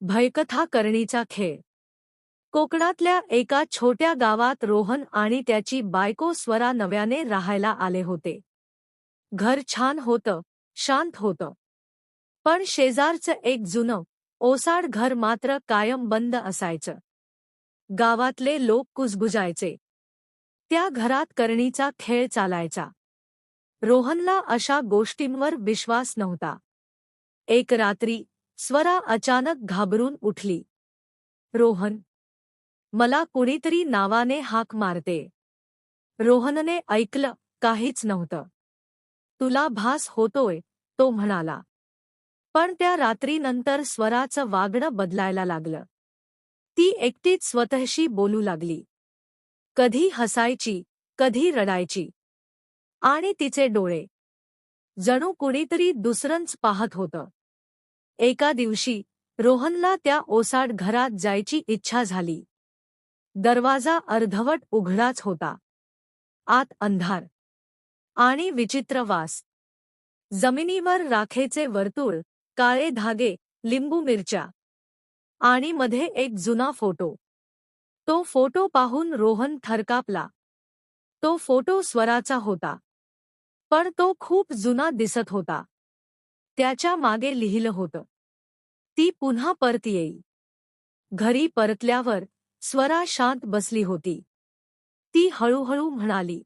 भयकथा करणीचा खेळ. कोकणातल्या एका छोट्या गावात रोहन आणि त्याची बायको स्वरा नव्याने राहायला आले होते. घर छान होतं, शांत होतं. पण शेजारचं एक जुनं, ओसाड घर मात्र कायम बंद असायचं. गावातले लोक कुजबुजायचे. त्या घरात करणीचा खेळ चालायचा. रोहनला अशा गोष्टींवर विश्वास नव्हता. एक रात्री स्वरा अचानक घाबरून उठली. रोहन, मला कुणीतरी नावाने हाक मारते. रोहनने ऐकलं, काहीच नव्हतं. तुला भास होतोय, तो म्हणाला. पण त्या रात्रीनंतर स्वराचं वागणं बदलायला लागलं. ती एकटीच स्वतःशी बोलू लागली. कधी हसायची, कधी रडायची. आणि तिचे डोळे जणू कुणीतरी दुसरंच पाहत होतं. एका दिवशी रोहनला त्या ओसाड घरात जायची इच्छा झाली. दरवाजा अर्धवट उघडाच होता. आत अंधार आणि विचित्र वास. जमिनीवर राखेचे वर्तुळ, काळे धागे, लिंबू मिरच्या आणि मध्ये एक जुना फोटो. तो फोटो पाहून रोहन थरकापला. तो फोटो स्वराचा होता. पण तो खूप जुना दिसत होता. त्याच्या मागे लिहिलं होतं, ती पुन्हा परत येईल. घरी परतल्यावर स्वरा शांत बसली होती. ती हळूहळू म्हणाली,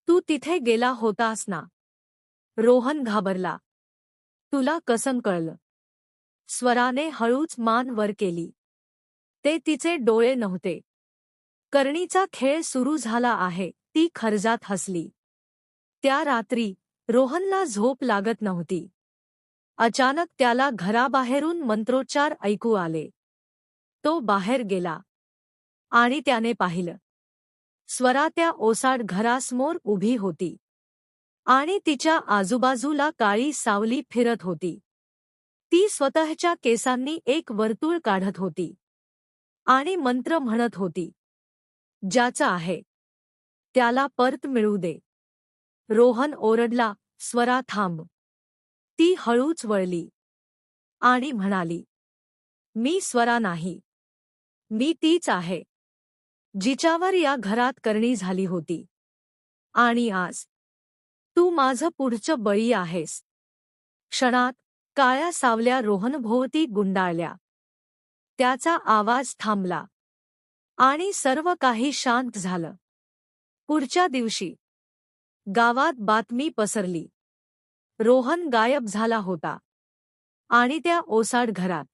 तू तिथे गेला होतास ना? रोहन घाबरला. तुला कसं कळलं? स्वराने हळूच मान वर केली. ते तिचे डोळे नव्हते. करणीचा खेळ सुरू झाला आहे, ती खर्जात हसली. त्या रात्री रोहनला झोप लागत नव्हती. अचानक त्याला घराबाहेरून मंत्रोच्चार ऐकू आले. तो बाहेर गेला आणि त्याने पाहिलं. स्वरा त्या ओसाड घरासमोर उभी होती आणि तिच्या आजूबाजूला काळी सावली फिरत होती. ती स्वतःच्या केसांनी एक वर्तुळ काढत होती आणि मंत्र म्हणत होती, ज्याचा आहे त्याला परत मिळू दे. रोहन ओरडला, स्वरा थांब. ती हळूच वळली आणि म्हणाली, मी स्वरा नाही. मी तीच आहे, जिच्यावर या घरात करणी झाली होती. आणि आज तू माझं पुढचं बळी आहेस. क्षणात काळ्या सावल्या रोहनभोवती गुंडाळल्या. त्याचा आवाज थांबला आणि सर्व काही शांत झालं. पुढच्या दिवशी गावात बातमी पसरली. रोहन गायब झाला होता आणि त्या ओसाड घरात